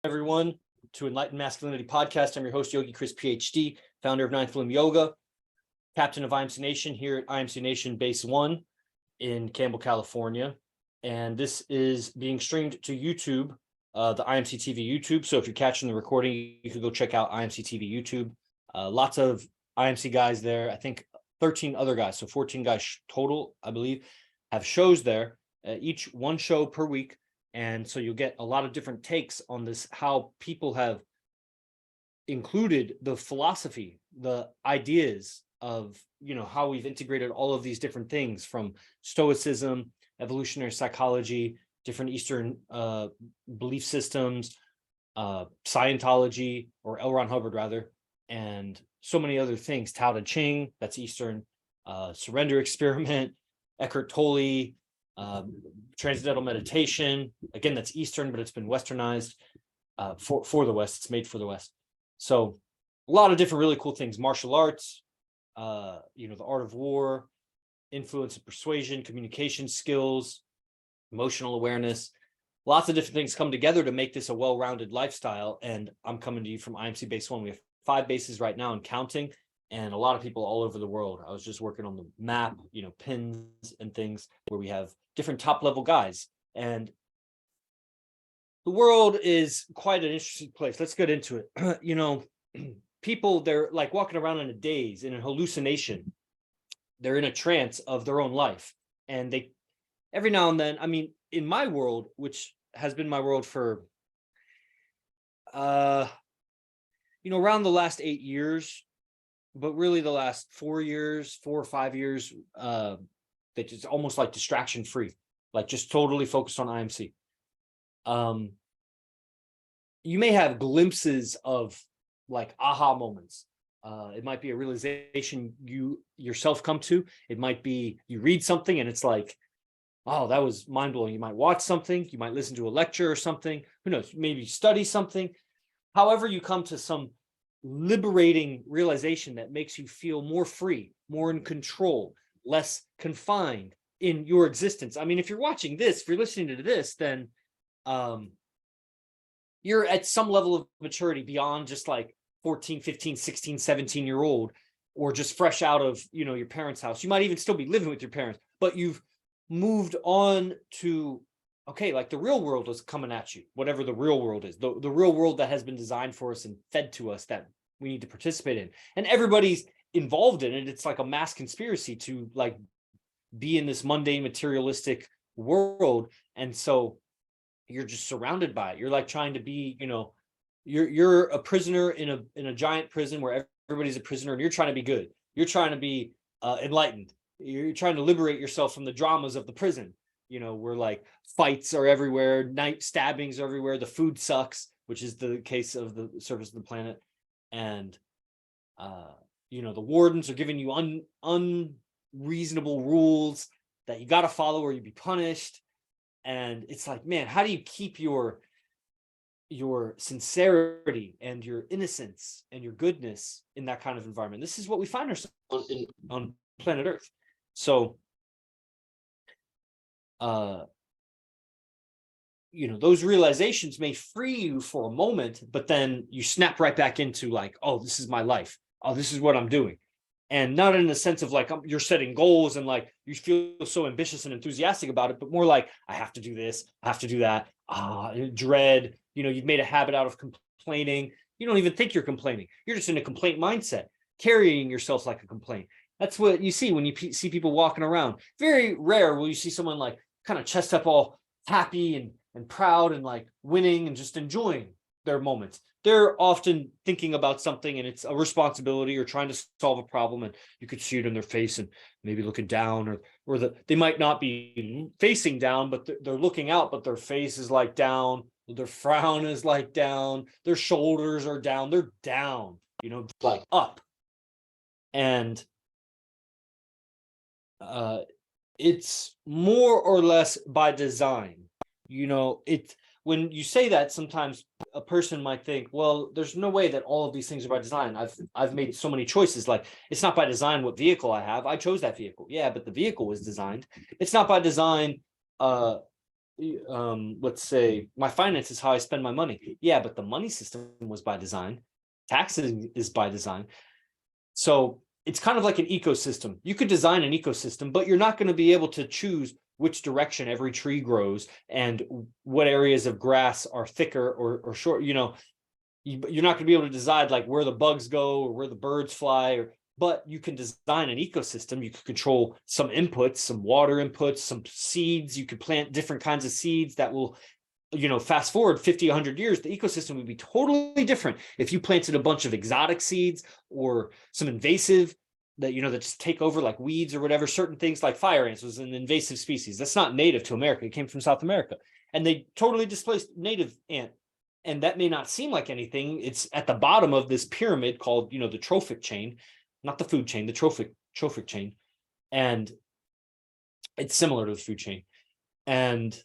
Everyone, to Enlightened Masculinity podcast. I'm your host, Yogi Chris, PhD, founder of Ninth Limb Yoga, captain of IMC Nation here at IMC Nation Base 1 in Campbell, California. And this is being streamed to YouTube, the IMC TV YouTube. So if you're catching the recording, you can go check out IMC TV YouTube. Lots of IMC guys there. I think 13 other guys, so 14 guys total, I believe, have shows there, each one show per week. And so you'll get a lot of different takes on this, how people have included the philosophy, the ideas of, how we've integrated all of these different things from Stoicism, evolutionary psychology, different Eastern belief systems, Scientology, or L. Ron Hubbard rather, and so many other things. Tao Te Ching, that's Eastern, surrender experiment, Eckhart Tolle, transcendental meditation, again, that's Eastern, but it's been Westernized for the West. It's made for the West. So a lot of different really cool things. Martial arts, the art of war, influence and persuasion, communication skills, emotional awareness. Lots of different things come together to make this a well-rounded lifestyle. And I'm coming to you from IMC Base 1. We have 5 bases right now and counting, and a lot of people all over the world. I was just working on the map, pins and things where we have different top-level guys. And the world is quite an interesting place. Let's get into it. People, they're like walking around in a daze, in a hallucination. They're in a trance of their own life. And they, every now and then, in my world, which has been my world for, around the last 8 years, but really the last 4 or 5 years, that is almost like distraction free, like just totally focused on IMC. You may have glimpses of like aha moments. It might be a realization you yourself come to. It might be you read something and it's like, oh, that was mind blowing. You might watch something, you might listen to a lecture or something, who knows, maybe study something. However, you come to some liberating realization that makes you feel more free, more in control, less confined in your existence. If you're watching this, if you're listening to this, then you're at some level of maturity beyond just like 14, 15, 16, 17-year-old, or just fresh out of, your parents' house. You might even still be living with your parents, but you've moved on to, okay, like the real world is coming at you, whatever the real world is, the real world that has been designed for us and fed to us that we need to participate in. And everybody's involved in it. It's like a mass conspiracy to like be in this mundane materialistic world. And so you're just surrounded by it. You're like trying to be, you're a prisoner in a giant prison where everybody's a prisoner, and you're trying to be good. You're trying to be enlightened. You're trying to liberate yourself from the dramas of the prison, where like fights are everywhere, night stabbings are everywhere, the food sucks, which is the case of the surface of the planet. And, the wardens are giving you unreasonable rules that you got to follow or you'd be punished. And it's like, man, how do you keep your sincerity and your innocence and your goodness in that kind of environment? This is what we find ourselves on planet Earth. So, those realizations may free you for a moment, but then you snap right back into like, oh, this is my life. Oh, this is what I'm doing. And not in the sense of like, you're setting goals and like, you feel so ambitious and enthusiastic about it, but more like, I have to do this, I have to do that. Dread, you've made a habit out of complaining. You don't even think you're complaining. You're just in a complaint mindset, carrying yourself like a complaint. That's what you see when you see people walking around. Very rare will you see someone like kind of chest up, all happy and proud and like winning and just enjoying their moments. They're often thinking about something and it's a responsibility or trying to solve a problem, and you could see it in their face and maybe looking down, or they might not be facing down, but they're looking out, but their face is like down, their frown is like down, their shoulders are down, they're down, like up. And it's more or less by design. When you say that, sometimes a person might think, well, there's no way that all of these things are by design. I've made so many choices. Like, it's not by design what vehicle I have. I chose that vehicle. Yeah, but the vehicle was designed. It's not by design let's say my finance is how I spend my money. Yeah, but the money system was by design. Taxes is by design. So it's kind of like an ecosystem. You could design an ecosystem, but you're not going to be able to choose which direction every tree grows and what areas of grass are thicker or short. You know, you're not going to be able to decide like where the bugs go or where the birds fly, but you can design an ecosystem. You can control some inputs, some water inputs, some seeds. You could plant different kinds of seeds that will, you know, fast forward 50, 100 years, the ecosystem would be totally different if you planted a bunch of exotic seeds or some invasive that, you know, that just take over like weeds or whatever. Certain things like fire ants was an invasive species. That's not native to America. It came from South America. And they totally displaced native ant. And that may not seem like anything. It's at the bottom of this pyramid called, you know, the trophic chain, not the food chain, the trophic chain. And it's similar to the food chain. And,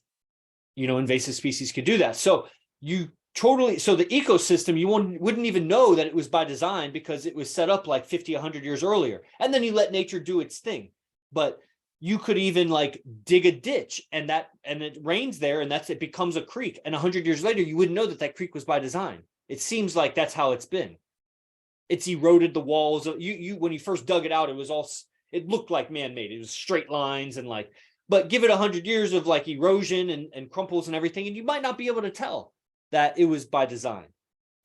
you know, invasive species could do that. So you totally, so the ecosystem, you wouldn't even know that it was by design because it was set up like 50, 100 years earlier. And then you let nature do its thing. But you could even like dig a ditch and it rains there and it becomes a creek. And 100 years later, you wouldn't know that that creek was by design. It seems like that's how it's been. It's eroded the walls. You when you first dug it out, it looked like man-made. It was straight lines and like, but give it 100 years of like erosion and crumples and everything, and you might not be able to tell that it was by design.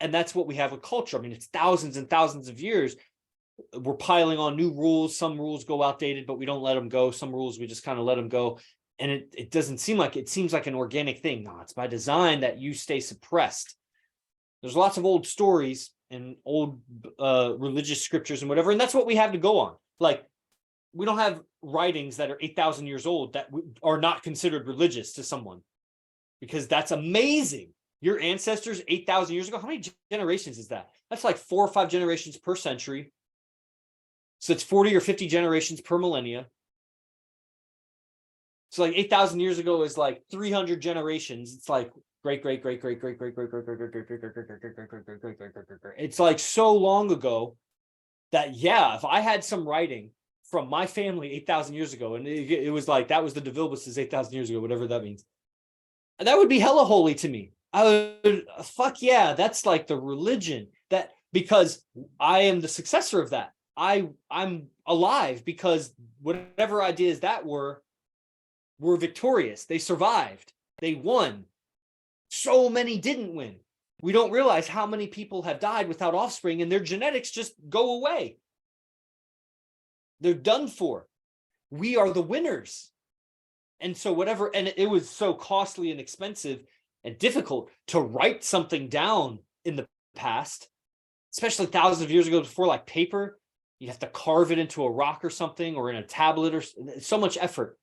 And that's what we have with culture. I mean, it's thousands and thousands of years. We're piling on new rules. Some rules go outdated, but we don't let them go. Some rules, we just kind of let them go. And it doesn't seem like, it seems like an organic thing. No, it's by design that you stay suppressed. There's lots of old stories and old religious scriptures and whatever. And that's what we have to go on. Like, we don't have writings that are 8,000 years old that are not considered religious to someone, because that's amazing. Your ancestors 8,000 years ago, how many generations is that? That's like 4 or 5 generations per century. So it's 40 or 50 generations per millennia. So like 8,000 years ago is like 300 generations. It's like great. It's like so long ago that, yeah, if I had some writing from my family 8,000 years ago, and it was like, that was the DeVilbises 8,000 years ago, whatever that means, that would be hella holy to me. I would, fuck yeah, that's like the religion, that, because I am the successor of that. I'm alive because whatever ideas that were victorious. They survived. They won. So many didn't win. We don't realize how many people have died without offspring and their genetics just go away. They're done for. We are the winners. And so whatever, and it was so costly and expensive and difficult to write something down in the past, especially thousands of years ago, before like paper. You have to carve it into a rock or something, or in a tablet, or so much effort.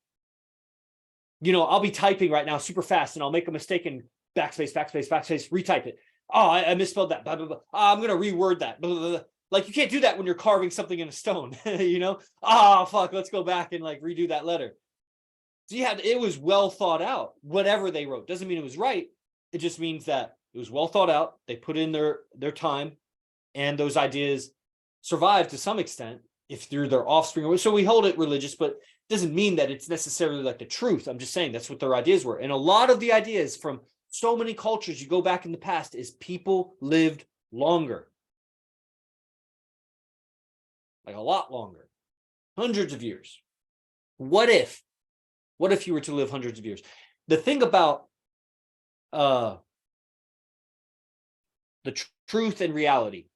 You know, I'll be typing right now super fast and I'll make a mistake and backspace, retype it. Oh, I misspelled that. Blah, blah, blah. Oh, I'm going to reword that. Blah, blah, blah. Like, you can't do that when you're carving something in a stone, you know? Oh, fuck, let's go back and like redo that letter. So it was well thought out. Whatever they wrote doesn't mean it was right. It just means that it was well thought out. They put in their time, and those ideas survived to some extent if through their offspring. So we hold it religious, but it doesn't mean that it's necessarily like the truth. I'm just saying that's what their ideas were. And a lot of the ideas from so many cultures, you go back in the past, is people lived longer. Like a lot longer. Hundreds of years. What if you were to live hundreds of years? The thing about the truth and reality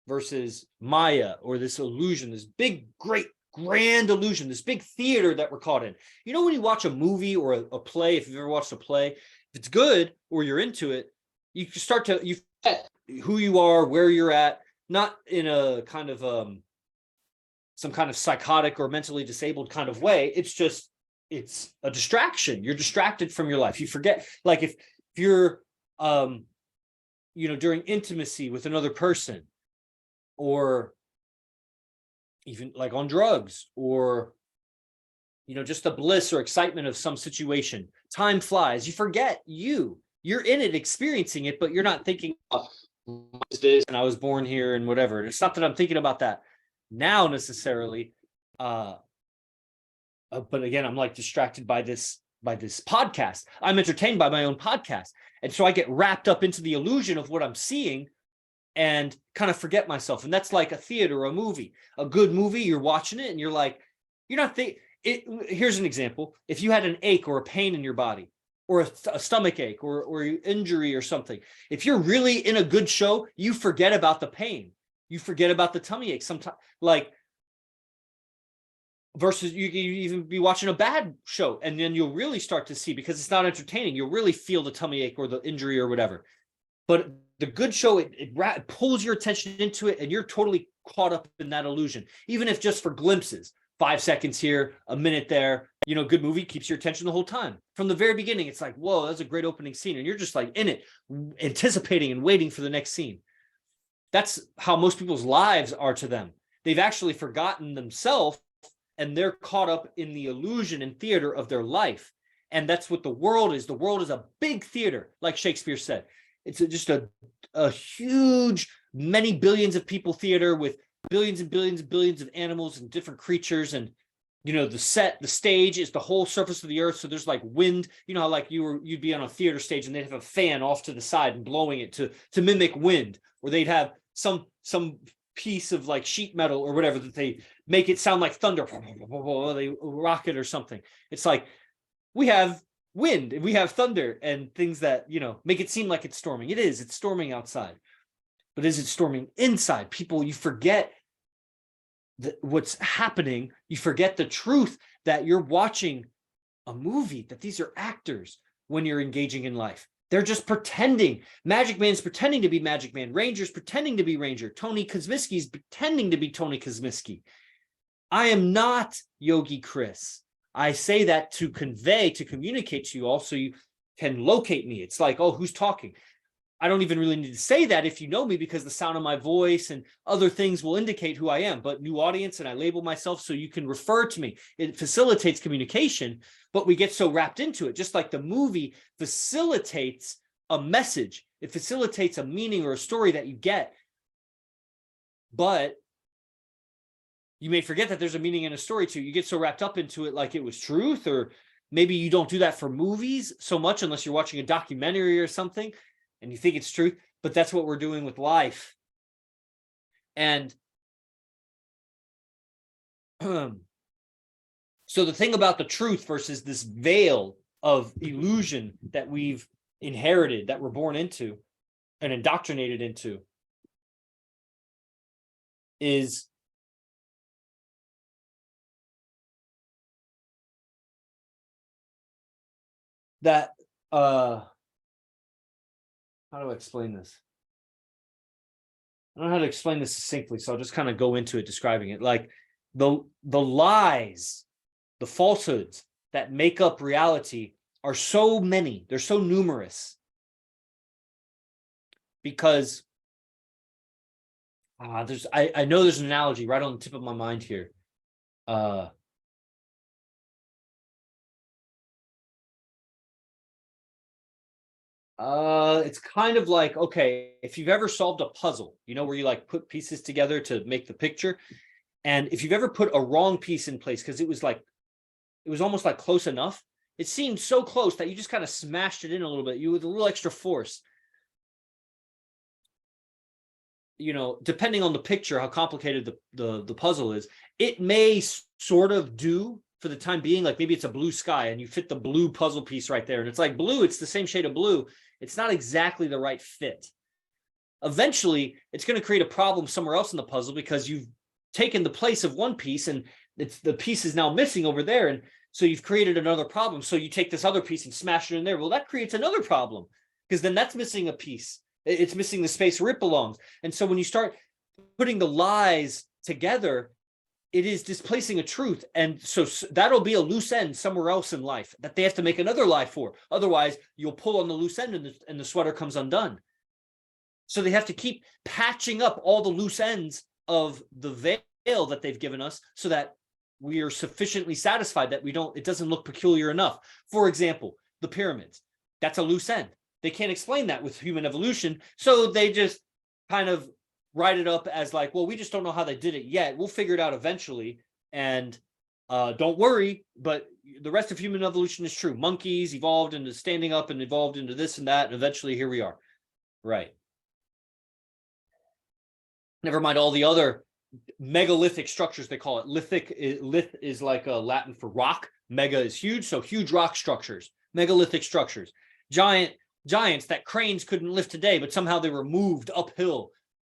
versus Maya, or this illusion, this big, great, grand illusion, this big theater that we're caught in. You know, when you watch a movie or a play, if you've ever watched a play, if it's good or you're into it, you start to, you forget who you are, where you're at, not in a kind of some kind of psychotic or mentally disabled kind of way. It's a distraction. You're distracted from your life. You forget, like if you're you know, during intimacy with another person, or even like on drugs, or, you know, just the bliss or excitement of some situation, time flies. You forget you're in it, experiencing it, but you're not thinking, oh, what's this? And I was born here and whatever. It's not that I'm thinking about that now necessarily. But again, I'm like distracted by this this podcast. I'm entertained by my own podcast. And so I get wrapped up into the illusion of what I'm seeing and kind of forget myself. And that's like a theater or a movie. A good movie, you're watching it and you're like, you're not here's an example. If you had an ache or a pain in your body, or a stomach ache or injury or something, if you're really in a good show, you forget about the pain. You forget about the tummy ache sometimes, like, versus you can even be watching a bad show and then you'll really start to see, because it's not entertaining, you'll really feel the tummy ache or the injury or whatever. But the good show, it pulls your attention into it and you're totally caught up in that illusion, even if just for glimpses, 5 seconds here, a minute there. Good movie keeps your attention the whole time. From the very beginning, it's like, whoa, that's a great opening scene. And you're just like in it, anticipating and waiting for the next scene. That's how most people's lives are to them. They've actually forgotten themselves and they're caught up in the illusion and theater of their life. And that's what the world is. The world is a big theater, like Shakespeare said. It's just a huge, many billions of people theater with billions and billions and billions of animals and different creatures. And the stage is the whole surface of the earth. So there's like wind, how like you'd be on a theater stage and they'd have a fan off to the side and blowing it to mimic wind, or they'd have some piece of like sheet metal or whatever that they make it sound like thunder. They rock it or something. It's like we have wind and we have thunder and things that, make it seem like it's storming. It's storming outside. But is it storming inside? People, you forget what's happening. You forget the truth that you're watching a movie, that these are actors when you're engaging in life. They're just pretending. Magic Man's pretending to be Magic Man. Ranger's pretending to be Ranger. Tony Kosminski's pretending to be Tony Kosminski. I am not Yogi Chris. I say that to communicate to you all so you can locate me. It's like, oh, who's talking? I don't even really need to say that if you know me, because the sound of my voice and other things will indicate who I am. But new audience, and I label myself so you can refer to me. It facilitates communication, but we get so wrapped into it. Just like the movie facilitates a message. It facilitates a meaning or a story that you get. But you may forget that there's a meaning and a story too. You get so wrapped up into it like it was truth, or maybe you don't do that for movies so much unless you're watching a documentary or something and you think it's truth, but that's what we're doing with life. And so the thing about the truth versus this veil of illusion that we've inherited, that we're born into and indoctrinated into, is that how do I explain this? I don't know how to explain this succinctly, so I'll just kind of go into it, describing it. Like the lies, the falsehoods that make up reality are so many. They're so numerous. Because I know there's an analogy right on the tip of my mind here. It's kind of like, okay, if you've ever solved a puzzle, where you like put pieces together to make the picture. And if you've ever put a wrong piece in place, because it was almost like close enough, it seemed so close that you just kind of smashed it in a little bit, with a little extra force. Depending on the picture, how complicated the puzzle is, it may sort of do for the time being. Like maybe it's a blue sky and you fit the blue puzzle piece right there. And it's like blue, it's the same shade of blue. It's not exactly the right fit. Eventually, it's going to create a problem somewhere else in the puzzle because you've taken the place of one piece and the piece is now missing over there. And so you've created another problem. So you take this other piece and smash it in there. Well, that creates another problem because then that's missing a piece. It's missing the space where it belongs. And so when you start putting the lies together, it is displacing a truth. And so that'll be a loose end somewhere else in life that they have to make another lie for. Otherwise, you'll pull on the loose end and the sweater comes undone. So they have to keep patching up all the loose ends of the veil that they've given us so that we are sufficiently satisfied that it doesn't look peculiar enough. For example, the pyramids, that's a loose end. They can't explain that with human evolution. So they just kind of write it up as like, well, we just don't know how they did it yet. We'll figure it out eventually. And Don't worry, but the rest of human evolution is true. Monkeys evolved into standing up and evolved into this and that, and eventually here we are. Right. Never mind all the other megalithic structures, they call it. Lith is like a Latin for rock. Mega is huge, so huge rock structures, megalithic structures. Giants that cranes couldn't lift today, but somehow they were moved uphill,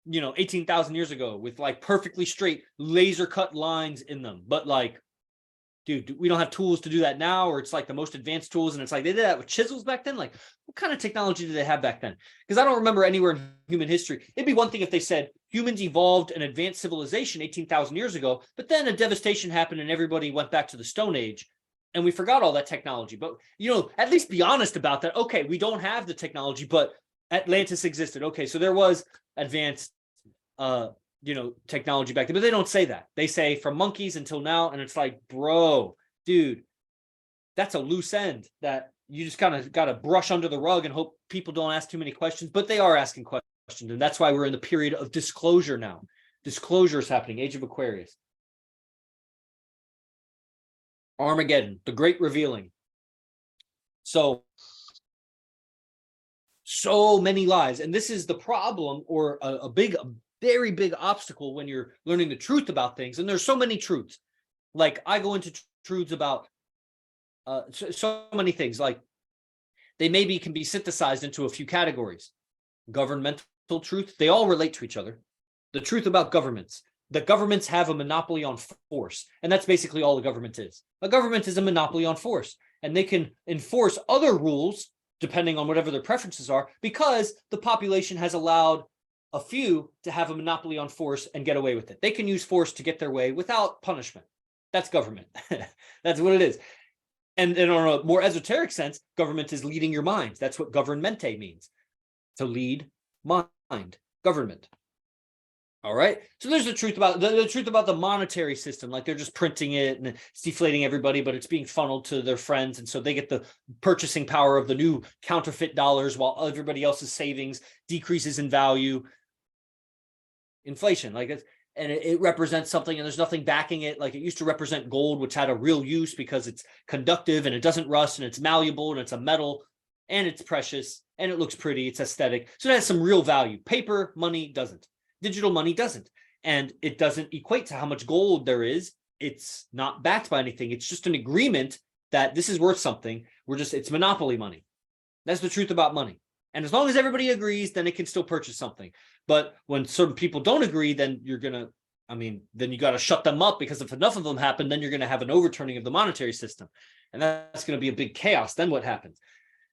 18,000 years ago with like perfectly straight laser cut lines in them. But like, dude, we don't have tools to do that now, or it's like the most advanced tools, and it's like they did that with chisels back then. Like, what kind of technology did they have back then? Because I don't remember anywhere in human history. It'd be one thing if they said humans evolved an advanced civilization 18,000 years ago, but then a devastation happened and everybody went back to the Stone Age, and we forgot all that technology. But at least be honest about that. Okay, we don't have the technology, but Atlantis existed. Okay, so there was advanced technology back then, but they don't say that. They say from monkeys until now, and it's like, bro, dude, that's a loose end that you just kind of got to brush under the rug and hope people don't ask too many questions, but they are asking questions, and that's why we're in the period of disclosure now. Disclosure is happening, Age of Aquarius. Armageddon, the great revealing. So many lies, and this is the problem, or a very big obstacle when you're learning the truth about things. And there's so many truths. Like, I go into truths about so many things. Like, they maybe can be synthesized into a few categories. Governmental truth, they all relate to each other. The truth about governments, that governments have a monopoly on force, and that's basically all a government is. A government is a monopoly on force, and they can enforce other rules depending on whatever their preferences are, because the population has allowed a few to have a monopoly on force and get away with it. They can use force to get their way without punishment. That's government. That's what it is. And on a more esoteric sense, government is leading your mind. That's what governmente means. To lead mind, government. All right. So there's the truth about the truth about the monetary system. Like, they're just printing it and it's deflating everybody, but it's being funneled to their friends. And so they get the purchasing power of the new counterfeit dollars while everybody else's savings decreases in value. Inflation, like, it represents something, and there's nothing backing it. Like, it used to represent gold, which had a real use because it's conductive and it doesn't rust and it's malleable and it's a metal and it's precious and it looks pretty. It's aesthetic. So it has some real value. Paper money doesn't. Digital money doesn't. And it doesn't equate to how much gold there is. It's not backed by anything. It's just an agreement that this is worth something. It's monopoly money. That's the truth about money. And as long as everybody agrees, then it can still purchase something. But when certain people don't agree, then then you got to shut them up, because if enough of them happen, then you're going to have an overturning of the monetary system. And that's going to be a big chaos. Then what happens?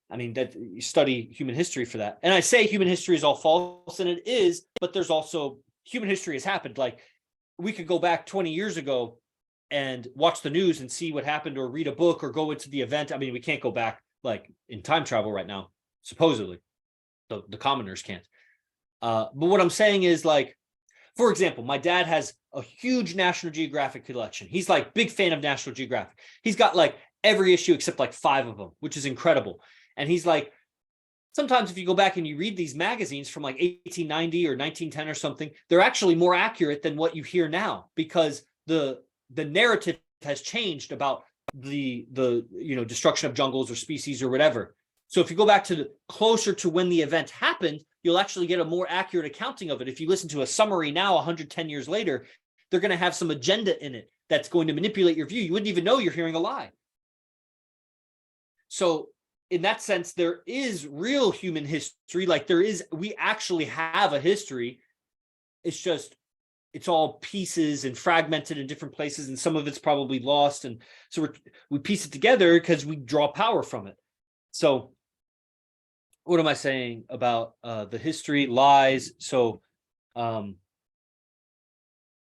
That you study human history for that. And I say human history is all false, and it is, but there's also human history has happened. Like, we could go back 20 years ago and watch the news and see what happened, or read a book, or go into the event. We can't go back like in time travel right now, supposedly. The commoners can't. But what I'm saying is, like, for example, my dad has a huge National Geographic collection. He's like big fan of National Geographic. He's got like every issue except like 5 of them, which is incredible. And he's like, sometimes if you go back and you read these magazines from like 1890 or 1910 or something, they're actually more accurate than what you hear now, because the narrative has changed about the destruction of jungles or species or whatever. So if you go back to closer to when the event happened, you'll actually get a more accurate accounting of it. If you listen to a summary now, 110 years later, they're going to have some agenda in it that's going to manipulate your view. You wouldn't even know you're hearing a lie. So in that sense, there is real human history. Like, we actually have a history. It's just, it's all pieces and fragmented in different places, and some of it's probably lost. And so we piece it together because we draw power from it. So what am I saying about the history, lies? So,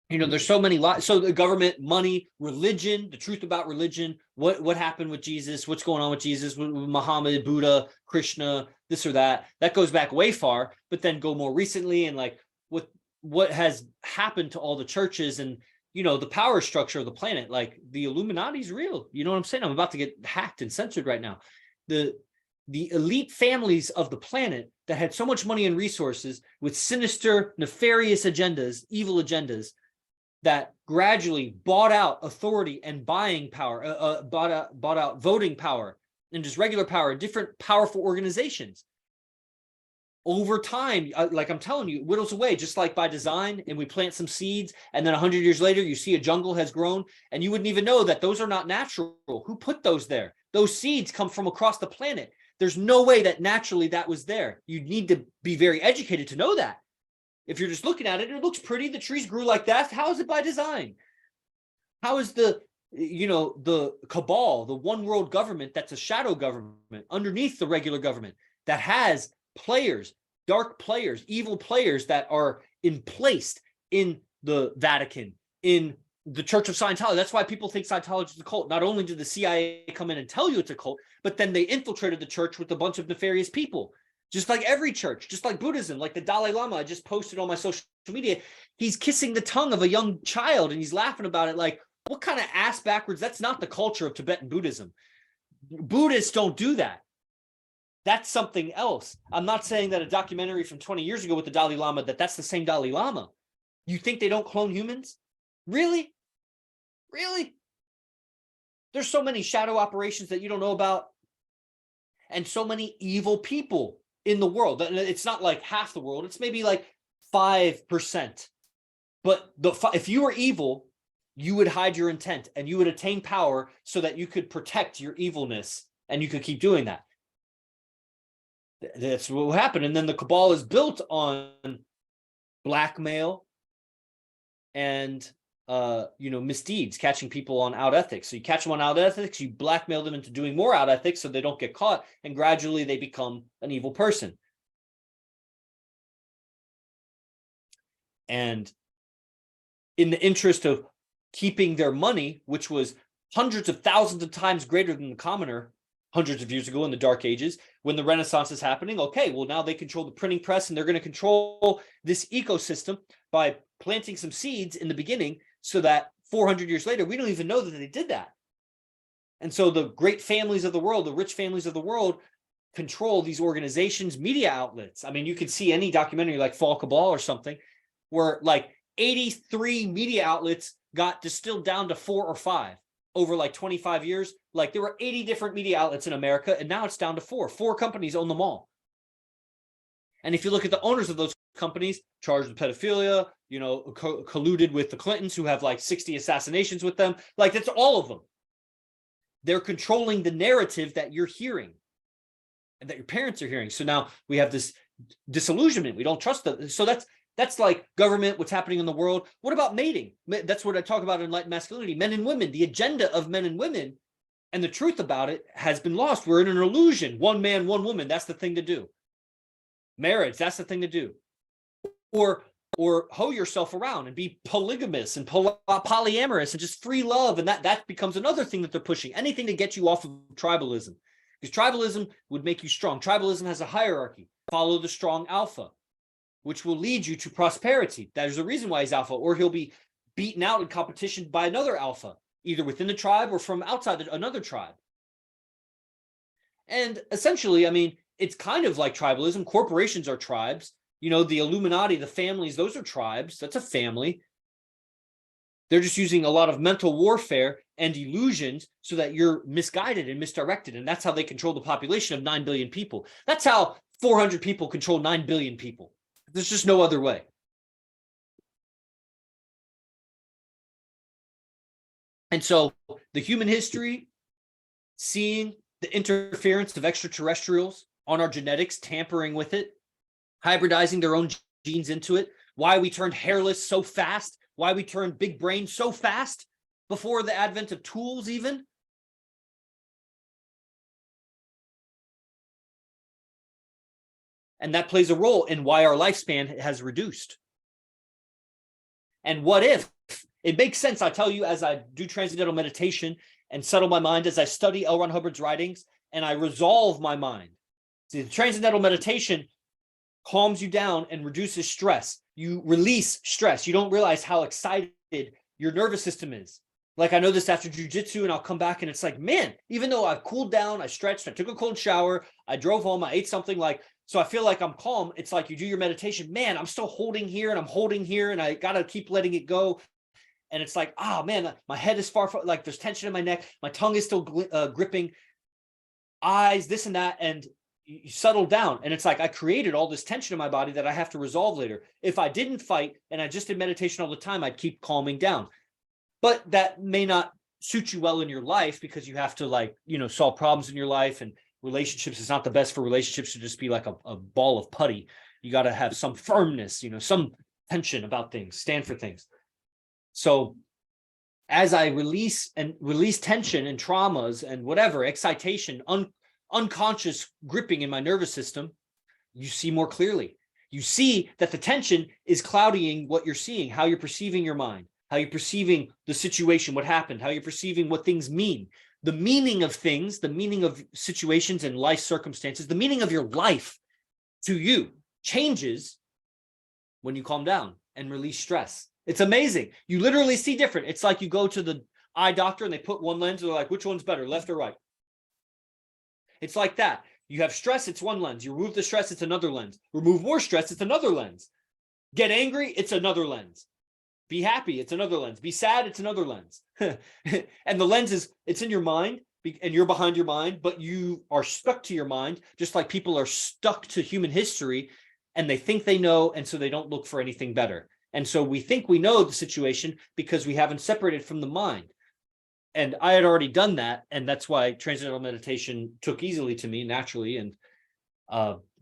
there's so many lies. So the government, money, religion, the truth about religion, what happened with Jesus, what's going on with Jesus, with Muhammad, Buddha, Krishna, this or that. That goes back way far, but then go more recently, and like what has happened to all the churches and, the power structure of the planet. Like, the Illuminati's real. You know what I'm saying? I'm about to get hacked and censored right now. The elite families of the planet that had so much money and resources with sinister, nefarious agendas, evil agendas, that gradually bought out authority and buying power, bought out voting power and just regular power, different powerful organizations. Over time, like I'm telling you, it whittles away just like by design, and we plant some seeds, and then 100 years later, you see a jungle has grown, and you wouldn't even know that those are not natural. Who put those there? Those seeds come from across the planet. There's no way that naturally that was there. You need to be very educated to know that. If you're just looking at it, it looks pretty. The trees grew like that. How is it by design? How is the cabal, the one world government that's a shadow government underneath the regular government that has players, dark players, evil players that are placed in the Vatican, in the Church of Scientology? That's why people think Scientology is a cult. Not only did the CIA come in and tell you it's a cult, but then they infiltrated the church with a bunch of nefarious people. Just like every church, just like Buddhism, like the Dalai Lama, I just posted on my social media, he's kissing the tongue of a young child and he's laughing about it like, what kind of ass backwards? That's not the culture of Tibetan Buddhism. Buddhists don't do that. That's something else. I'm not saying that a documentary from 20 years ago with the Dalai Lama, that's the same Dalai Lama. You think they don't clone humans? Really? Really? There's so many shadow operations that you don't know about, and so many evil people in the world. It's not like half the world. It's maybe like 5%. But if you were evil, you would hide your intent and you would attain power so that you could protect your evilness and you could keep doing that. That's what will happen. And then the cabal is built on blackmail and misdeeds, catching people on out ethics. So you catch them on out ethics, you blackmail them into doing more out ethics so they don't get caught, and gradually they become an evil person. And in the interest of keeping their money, which was hundreds of thousands of times greater than the commoner hundreds of years ago in the Dark Ages, when the Renaissance is happening, okay, well, now they control the printing press, and they're going to control this ecosystem by planting some seeds in the beginning so that 400 years later, we don't even know that they did that. And so the great families of the world, the rich families of the world, control these organizations, media outlets. I mean, you could see any documentary like Fall Cabal or something where like 83 media outlets got distilled down to 4 or 5 over like 25 years. Like there were 80 different media outlets in America, and now it's down to 4. 4 companies own them all. And if you look at the owners of those companies, charged with pedophilia, colluded with the Clintons, who have like 60 assassinations with them, like that's all of them. They're controlling the narrative that you're hearing and that your parents are hearing. So now we have this disillusionment. We don't trust them. So that's like government, what's happening in the world. What about mating? That's what I talk about in Enlightened Masculinity. Men and women, the agenda of men and women, and the truth about it has been lost. We're in an illusion. One man, one woman, that's the thing to do. Marriage, that's the thing to do. Or hoe yourself around and be polygamous and polyamorous and just free love. And that becomes another thing that they're pushing. Anything to get you off of tribalism. Because tribalism would make you strong. Tribalism has a hierarchy. Follow the strong alpha, which will lead you to prosperity. There's a reason why he's alpha, or he'll be beaten out in competition by another alpha, either within the tribe or from outside another tribe. And essentially, I mean, it's kind of like tribalism. Corporations are tribes. The Illuminati, the families, those are tribes. That's a family. They're just using a lot of mental warfare and illusions so that you're misguided and misdirected. And that's how they control the population of 9 billion people. That's how 400 people control 9 billion people. There's just no other way. And so the human history, seeing the interference of extraterrestrials on our genetics, tampering with it, hybridizing their own genes into it, why we turned hairless so fast, why we turned big brain so fast before the advent of tools even. And that plays a role in why our lifespan has reduced. And what if? It makes sense, I tell you, as I do transcendental meditation and settle my mind, as I study L. Ron Hubbard's writings, and I resolve my mind. See, the transcendental meditation calms you down and reduces stress. You release stress. You don't realize how excited your nervous system is. Like I know this after jujitsu, and I'll come back and it's like, man, even though I've cooled down, I stretched, I took a cold shower, I drove home, I ate something so I feel like I'm calm. It's like you do your meditation, man, I'm still holding here and I'm holding here and I got to keep letting it go. and it's like, oh man, my head is far, like there's tension in my neck, my tongue is still gripping, eyes, this and that, and you settle down. And it's like, I created all this tension in my body that I have to resolve later. If I didn't fight and I just did meditation all the time, I'd keep calming down. But that may not suit you well in your life, because you have to, like, you know, solve problems in your life, and relationships is not the best for relationships to just be like a ball of putty. You got to have some firmness, you know, some tension about things, stand for things. So as I release tension and traumas and whatever, excitation, unconscious gripping in my nervous system, you see more clearly. You see that the tension is clouding what you're seeing, how you're perceiving your mind, how you're perceiving the situation, what happened, how you're perceiving what things mean. The meaning of things, the meaning of situations and life circumstances, the meaning of your life to you changes when you calm down and release stress. It's amazing. You literally see different. It's like you go to the eye doctor and they put one lens, and they're like, which one's better, left or right? It's like that. You have stress, it's one lens. You remove the stress, it's another lens. Remove more stress, it's another lens. Get angry, it's another lens. Be happy, it's another lens. Be sad, it's another lens. And the lens is, it's in your mind, and you're behind your mind, but you are stuck to your mind, just like people are stuck to human history, and they think they know, and so they don't look for anything better. And so we think we know the situation because we haven't separated from the mind. And I had already done that, and that's why transcendental meditation took easily to me, naturally. And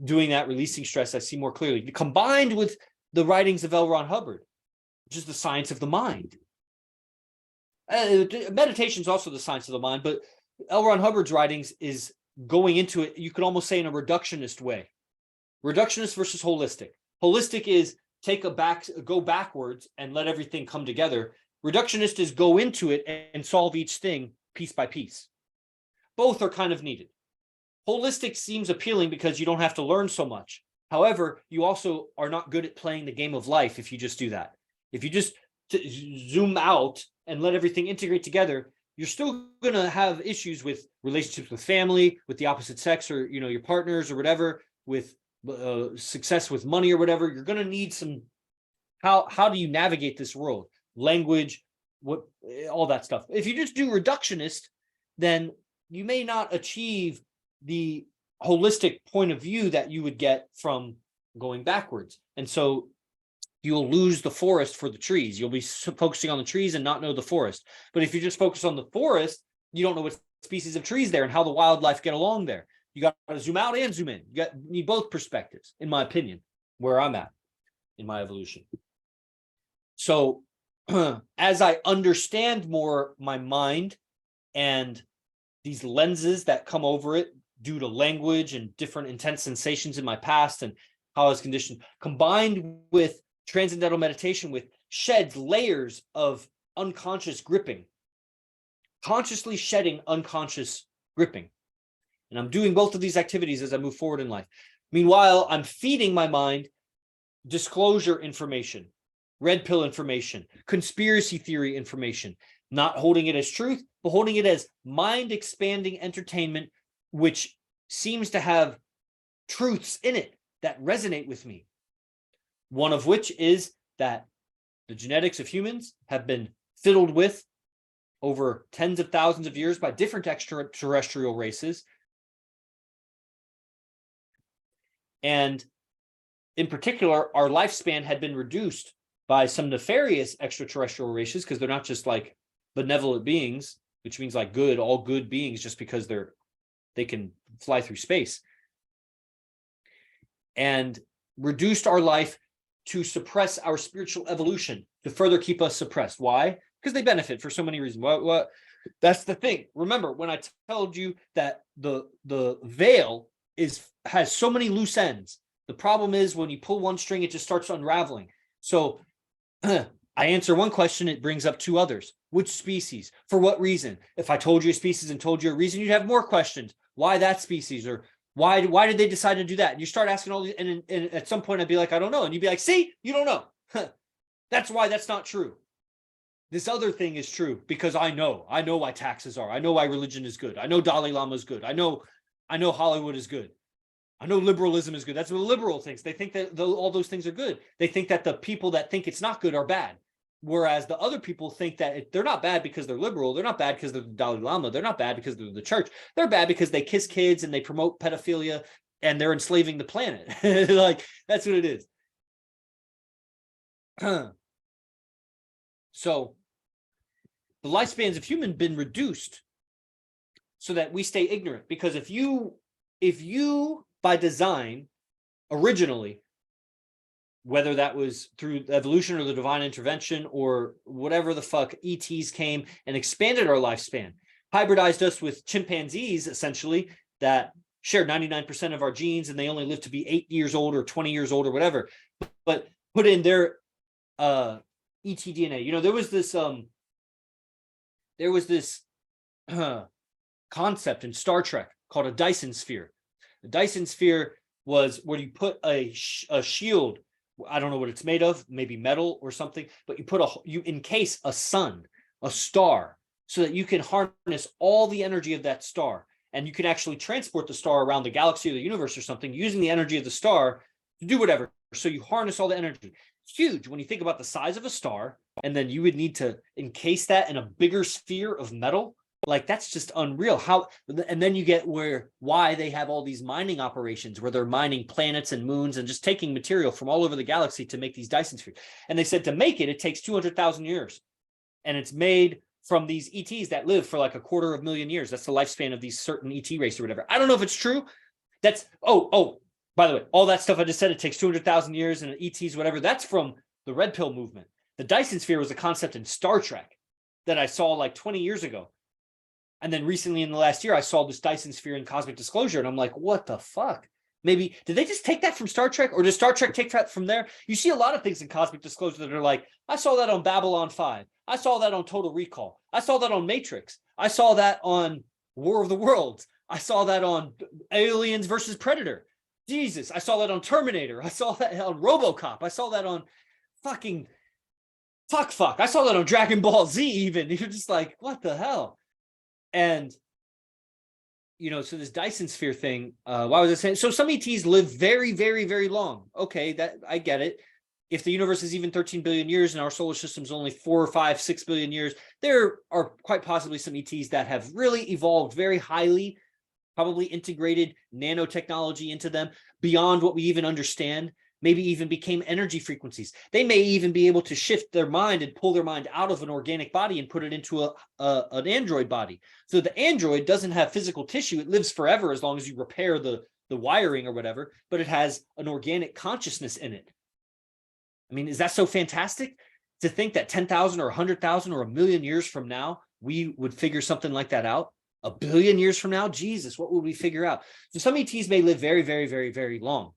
doing that, releasing stress, I see more clearly. Combined with the writings of L. Ron Hubbard, which is the science of the mind. Meditation is also the science of the mind, but L. Ron Hubbard's writings is going into it, you could almost say, in a reductionist way. Reductionist versus holistic. Holistic is go backwards and let everything come together. Reductionist is go into it and solve each thing piece by piece. Both are kind of needed. Holistic seems appealing because you don't have to learn so much. However, you also are not good at playing the game of life if you just do that. If you just zoom out and let everything integrate together, you're still going to have issues with relationships with family, with the opposite sex, or, you know, your partners or whatever, with success with money or whatever. You're going to need some, how do you navigate this world? Language, all that stuff. If you just do reductionist, then you may not achieve the holistic point of view that you would get from going backwards. And so you'll lose the forest for the trees. You'll be focusing on the trees and not know the forest. But if you just focus on the forest, you don't know what species of trees there and how the wildlife get along there. You got to zoom out and zoom in. You need both perspectives, in my opinion, where I'm at in my evolution. So as I understand more my mind and these lenses that come over it due to language and different intense sensations in my past and how I was conditioned, combined with transcendental meditation, with sheds layers of unconscious gripping, consciously shedding unconscious gripping. And I'm doing both of these activities as I move forward in life. Meanwhile, I'm feeding my mind disclosure information, red pill information, conspiracy theory information, not holding it as truth, but holding it as mind-expanding entertainment, which seems to have truths in it that resonate with me. One of which is that the genetics of humans have been fiddled with over tens of thousands of years by different extraterrestrial races. And in particular, our lifespan had been reduced by some nefarious extraterrestrial races, because they're not just like benevolent beings, which means like good, all good beings, just because they can fly through space, and reduced our life to suppress our spiritual evolution, to further keep us suppressed. Why? Because they benefit for so many reasons. What? That's the thing. Remember when I told you that the veil has so many loose ends. The problem is when you pull one string, it just starts unraveling. So I answer one question, it brings up two others. Which species? For what reason? If I told you a species and told you a reason, you'd have more questions. Why that species? Or why did they decide to do that? And you start asking all these, and at some point I'd be like, I don't know. And you'd be like, see, you don't know. That's why that's not true. This other thing is true because I know why taxes are. I know why religion is good. I know Dalai Lama is good. I know Hollywood is good. I know liberalism is good. That's what a liberal thinks. They think that all those things are good. They think that the people that think it's not good are bad. Whereas the other people think that they're not bad because they're liberal. They're not bad because they're the Dalai Lama. They're not bad because they're the church. They're bad because they kiss kids and they promote pedophilia and they're enslaving the planet. Like, that's what it is. So the lifespans of human been reduced so that we stay ignorant. Because if you by design, originally, whether that was through evolution or the divine intervention or whatever the fuck, ETs came and expanded our lifespan, hybridized us with chimpanzees, essentially, that shared 99% of our genes, and they only lived to be 8 years old or 20 years old or whatever, but put in their ET DNA. You know, there was this concept in Star Trek called a Dyson sphere. The Dyson sphere was where you put a shield. I don't know what it's made of, maybe metal or something, but you encase a sun, a star, so that you can harness all the energy of that star. And you can actually transport the star around the galaxy or the universe or something using the energy of the star to do whatever. So you harness all the energy. It's huge when you think about the size of a star, and then you would need to encase that in a bigger sphere of metal. Like, that's just unreal. How, and then you get why they have all these mining operations where they're mining planets and moons and just taking material from all over the galaxy to make these Dyson spheres. And they said to make it takes 200,000 years. And it's made from these ETs that live for like 250,000 years. That's the lifespan of these certain ET race or whatever. I don't know if it's true. That's, by the way, all that stuff I just said, it takes 200,000 years and ETs, whatever, that's from the Red Pill movement. The Dyson sphere was a concept in Star Trek that I saw like 20 years ago. And then recently in the last year, I saw this Dyson sphere in Cosmic Disclosure, and I'm like, what the fuck? Maybe, did they just take that from Star Trek, or does Star Trek take that from there? You see a lot of things in Cosmic Disclosure that are like, I saw that on Babylon 5. I saw that on Total Recall. I saw that on Matrix. I saw that on War of the Worlds. I saw that on Aliens versus Predator. Jesus, I saw that on Terminator. I saw that on RoboCop. I saw that on fucking fuck. I saw that on Dragon Ball Z even. You're just like, what the hell? And, you know, so this Dyson sphere thing, why was I saying? So some ETs live very, very, very long. Okay, that I get it. If the universe is even 13 billion years and our solar system is only 4 or 5, 6 billion years, there are quite possibly some ETs that have really evolved very highly, probably integrated nanotechnology into them beyond what we even understand, maybe even became energy frequencies. They may even be able to shift their mind and pull their mind out of an organic body and put it into an android body. So the android doesn't have physical tissue. It lives forever as long as you repair the wiring or whatever, but it has an organic consciousness in it. I mean, is that so fantastic to think that 10,000 or 100,000 or 1,000,000 years from now, we would figure something like that out? 1 billion years from now? Jesus, what would we figure out? So some ETs may live very, very, very, very long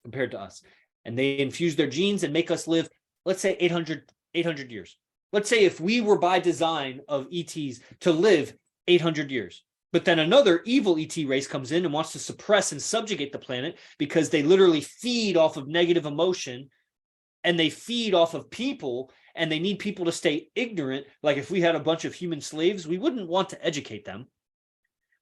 compared to us. And they infuse their genes and make us live, let's say 800 years. Let's say if we were by design of ETs to live 800 years, but then another evil ET race comes in and wants to suppress and subjugate the planet because they literally feed off of negative emotion and they feed off of people and they need people to stay ignorant. Like if we had a bunch of human slaves, we wouldn't want to educate them.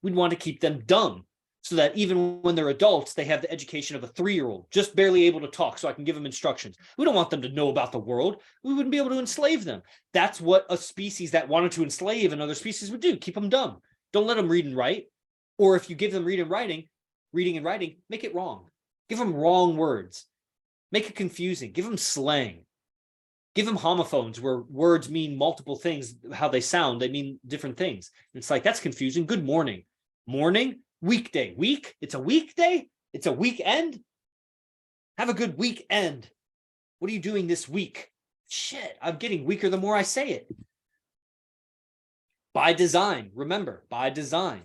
We'd want to keep them dumb, so that even when they're adults, they have the education of a 3-year-old, just barely able to talk, so I can give them instructions. We don't want them to know about the world. We wouldn't be able to enslave them. That's what a species that wanted to enslave another species would do, keep them dumb. Don't let them read and write. Or if you give them reading and writing, make it wrong. Give them wrong words. Make it confusing. Give them slang. Give them homophones where words mean multiple things, how they sound, they mean different things. It's like, that's confusing. Good morning. Morning? Weekday. Week? It's a weekday? It's a weekend? Have a good weekend. What are you doing this week? Shit, I'm getting weaker the more I say it. By design. Remember, by design.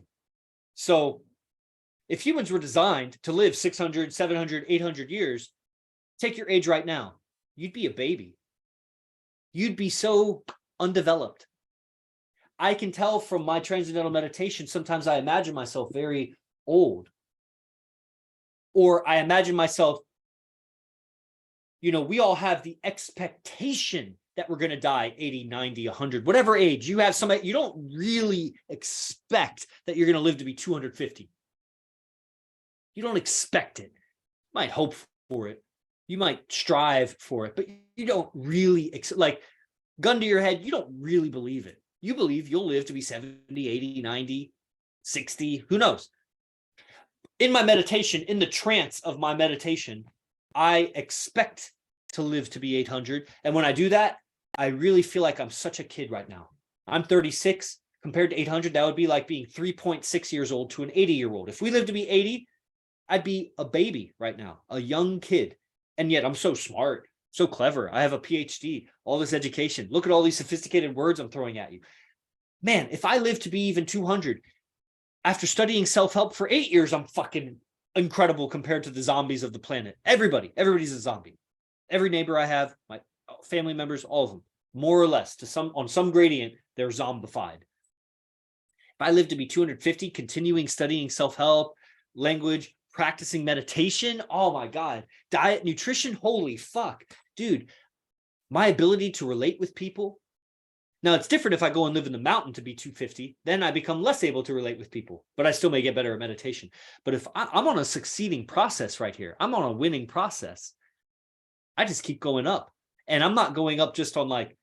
So if humans were designed to live 600, 700, 800 years, take your age right now. You'd be a baby. You'd be so undeveloped. I can tell from my transcendental meditation, sometimes I imagine myself very old. Or I imagine myself, you know, we all have the expectation that we're going to die 80, 90, 100, whatever age. You have somebody, you don't really expect that you're going to live to be 250. You don't expect it. You might hope for it. You might strive for it, but you don't really, like, gun to your head, you don't really believe it. You believe you'll live to be 70, 80, 90, 60, who knows? In my meditation, in the trance of my meditation, I expect to live to be 800. And when I do that, I really feel like I'm such a kid right now. I'm 36. Compared to 800, that would be like being 3.6 years old to an 80-year-old. If we live to be 80, I'd be a baby right now, a young kid. And yet I'm so smart, so clever. I have a PhD, all this education. Look at all these sophisticated words I'm throwing at you. Man, if I live to be even 200, after studying self-help for 8 years, I'm fucking incredible compared to the zombies of the planet. Everybody's a zombie. Every neighbor I have, my family members, all of them, more or less, on some gradient, they're zombified. If I live to be 250, continuing studying self-help, language, practicing meditation, oh my God, diet, nutrition, holy fuck. Dude, my ability to relate with people. Now, it's different if I go and live in the mountain to be 250, then I become less able to relate with people, but I still may get better at meditation. But if I'm on a succeeding process right here, I'm on a winning process, I just keep going up. And I'm not going up just on like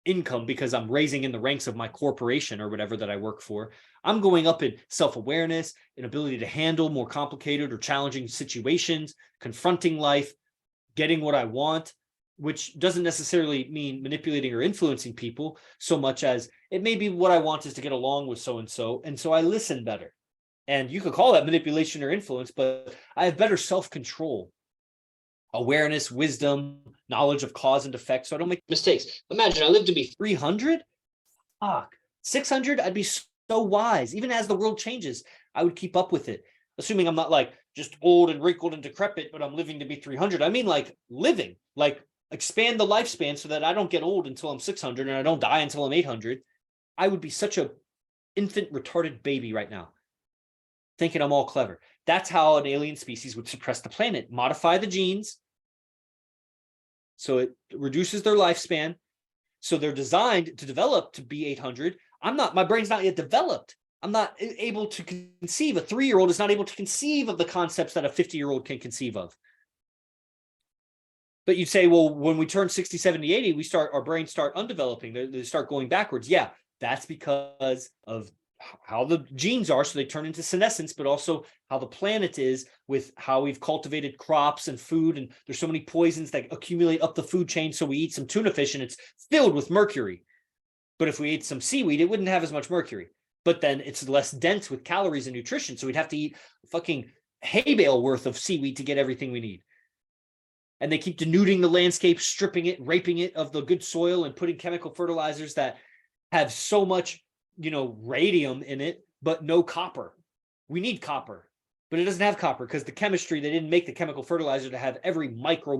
income because I'm raising in the ranks of my corporation or whatever that I work for. I'm going up in self-awareness, an ability to handle more complicated or challenging situations, confronting life, getting what I want, which doesn't necessarily mean manipulating or influencing people so much as it may be what I want is to get along with so-and-so. And so I listen better. And you could call that manipulation or influence, but I have better self-control, awareness, wisdom, knowledge of cause and effect, so I don't make mistakes. Imagine I live to be 300. Fuck. 600, I'd be so wise. Even as the world changes, I would keep up with it. Assuming I'm not like just old and wrinkled and decrepit, but I'm living to be 300. I mean like living, like expand the lifespan so that I don't get old until I'm 600 and I don't die until I'm 800. I would be such a infant retarded baby right now, thinking I'm all clever. That's how an alien species would suppress the planet, modify the genes, so it reduces their lifespan. So they're designed to develop to be 800. My brain's not yet developed. I'm not able to conceive. A 3-year-old is not able to conceive of the concepts that a 50-year-old can conceive of. But you'd say, well, when we turn 60, 70, 80, our brains start undeveloping. They start going backwards. Yeah, that's because of how the genes are, so they turn into senescence, but also how the planet is with how we've cultivated crops and food, and there's so many poisons that accumulate up the food chain. So we eat some tuna fish and it's filled with mercury. But if we ate some seaweed, it wouldn't have as much mercury. But then it's less dense with calories and nutrition. So we'd have to eat fucking hay bale worth of seaweed to get everything we need. And they keep denuding the landscape, stripping it, raping it of the good soil, and putting chemical fertilizers that have so much radium in it, but no copper. We need copper, but it doesn't have copper because the chemistry, they didn't make the chemical fertilizer to have every micro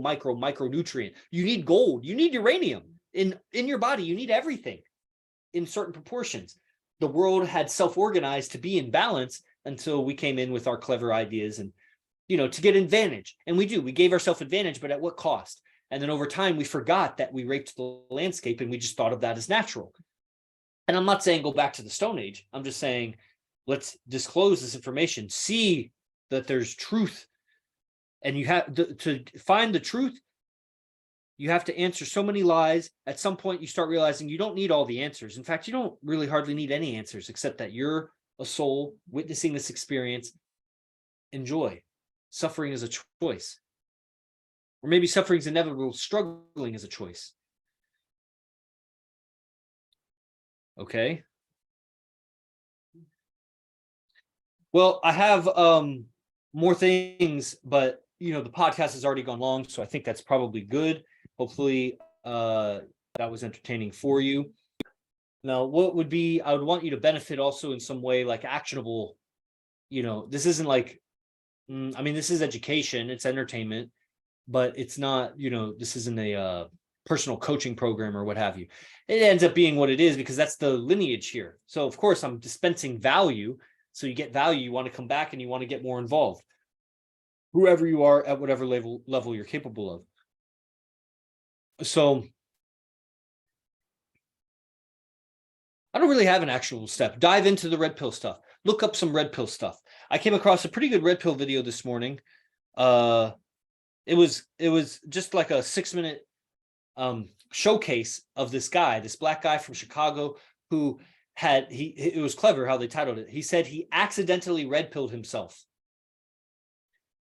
nutrient. You need gold. You need uranium in your body. You need everything in certain proportions. The world had self-organized to be in balance until we came in with our clever ideas and, to get advantage. And we gave ourselves advantage, but at what cost? And then over time, we forgot that we raped the landscape and we just thought of that as natural. And I'm not saying go back to the Stone Age. I'm just saying, let's disclose this information, see that there's truth. And you have to find the truth. You have to answer so many lies. At some point, you start realizing you don't need all the answers. In fact, you don't really hardly need any answers, except that you're a soul witnessing this experience. Enjoy. Suffering is a choice. Or maybe suffering is inevitable. Struggling is a choice. Okay. Well, I have more things, but the podcast has already gone long, so I think that's probably good. Hopefully that was entertaining for you. Now, what would be, I would want you to benefit also in some way, like actionable, this isn't like, this is education, it's entertainment, but it's not, this isn't a personal coaching program or what have you. It ends up being what it is because that's the lineage here. So of course I'm dispensing value. So you get value, you want to come back and you want to get more involved. Whoever you are at whatever level you're capable of. So I don't really have an actual step. Dive into the red pill stuff. Look up some red pill stuff. I came across a pretty good red pill video this morning. It was just like a 6-minute showcase of this guy, this black guy from Chicago who had, it was clever how they titled it. He said he accidentally red pilled himself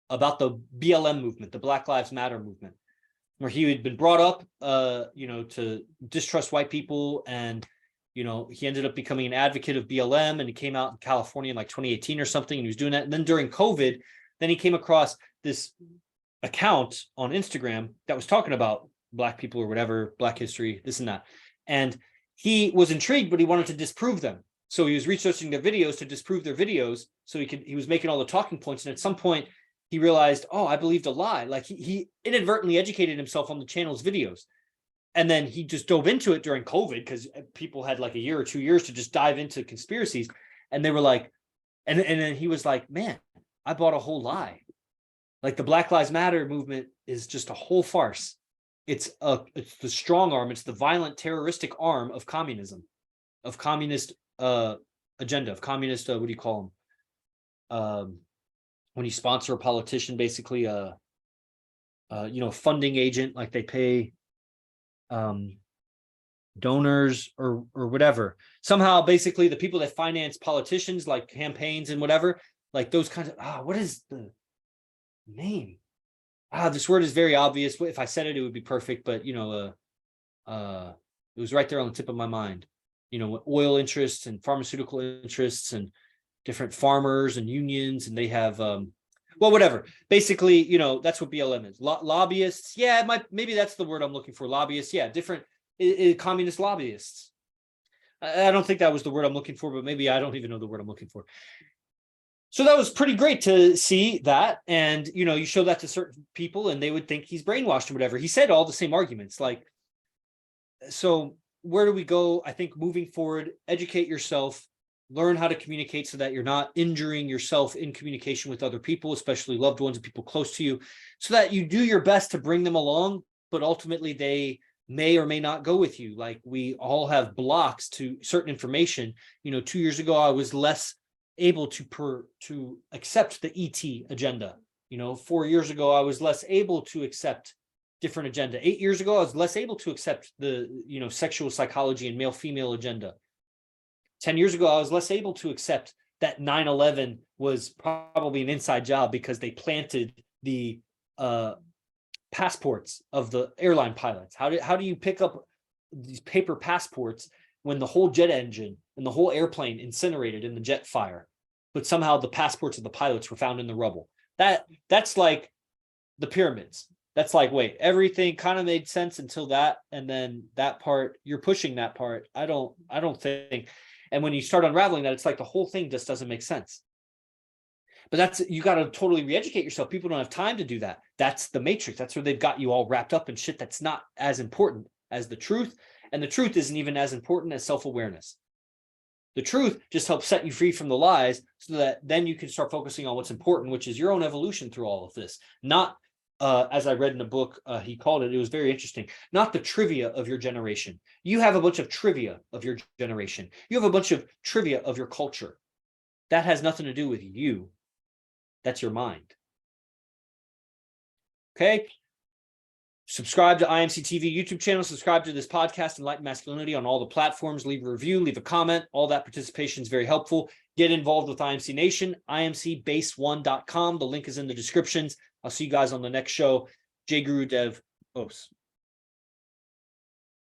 about the BLM movement, the Black Lives Matter movement, where he had been brought up, to distrust white people. And, he ended up becoming an advocate of BLM, and he came out in California in like 2018 or something. And he was doing that. And then during COVID, then he came across this account on Instagram that was talking about Black people or whatever, Black history, this and that. And he was intrigued, but he wanted to disprove them. So he was researching their videos to disprove their videos. So he was making all the talking points. And at some point he realized, oh, I believed a lie. Like he inadvertently educated himself on the channel's videos. And then he just dove into it during COVID because people had like a year or 2 years to just dive into conspiracies. And they were like, and then he was like, man, I bought a whole lie. Like the Black Lives Matter movement is just a whole farce. It's the strong arm. It's the violent terroristic arm of communism, of communist agenda, of communist, what do you call them? When you sponsor a politician, basically funding agent, like they pay donors or whatever. Somehow, basically the people that finance politicians, like campaigns and whatever, like those kinds of, what is the name? This word is very obvious. If I said it, it would be perfect, but it was right there on the tip of my mind. Oil interests and pharmaceutical interests and different farmers and unions, and they have whatever. Basically, that's what BLM is. Lobbyists. Yeah, maybe that's the word I'm looking for. Lobbyists. Yeah, different communist lobbyists. I don't think that was the word I'm looking for, but maybe I don't even know the word I'm looking for. So that was pretty great to see that. And, you show that to certain people and they would think he's brainwashed or whatever. He said all the same arguments. Like, so where do we go? I think moving forward, educate yourself, learn how to communicate so that you're not injuring yourself in communication with other people, especially loved ones and people close to you, so that you do your best to bring them along, but ultimately they may or may not go with you. Like we all have blocks to certain information. 2 years ago, I was less able to accept the ET agenda. 4 years ago, I was less able to accept different agenda. 8 years ago, I was less able to accept the, sexual psychology and male-female agenda. 10 years ago, I was less able to accept that 9/11 was probably an inside job because they planted the passports of the airline pilots. How do you pick up these paper passports when the whole jet engine and the whole airplane incinerated in the jet fire, but somehow the passports of the pilots were found in the rubble? That's like the pyramids. That's like, wait, everything kind of made sense until that, and then that part, you're pushing that part. I don't think. And when you start unraveling that, it's like the whole thing just doesn't make sense. But you got to totally re-educate yourself. People don't have time to do that. That's the matrix. That's where they've got you all wrapped up in shit that's not as important as the truth. And the truth isn't even as important as self-awareness. The truth just helps set you free from the lies so that then you can start focusing on what's important, which is your own evolution through all of this. Not, as I read in a book, he called it was very interesting, not the trivia of your generation. You have a bunch of trivia of your generation. You have a bunch of trivia of your culture. That has nothing to do with you. That's your mind. Okay. Subscribe to IMC TV YouTube channel. Subscribe to this podcast, Enlightened Masculinity, on all the platforms. Leave a review, leave a comment. All that participation is very helpful. Get involved with IMC Nation, imcbase1.com. The link is in the descriptions. I'll see you guys on the next show. Jay Guru Dev Os.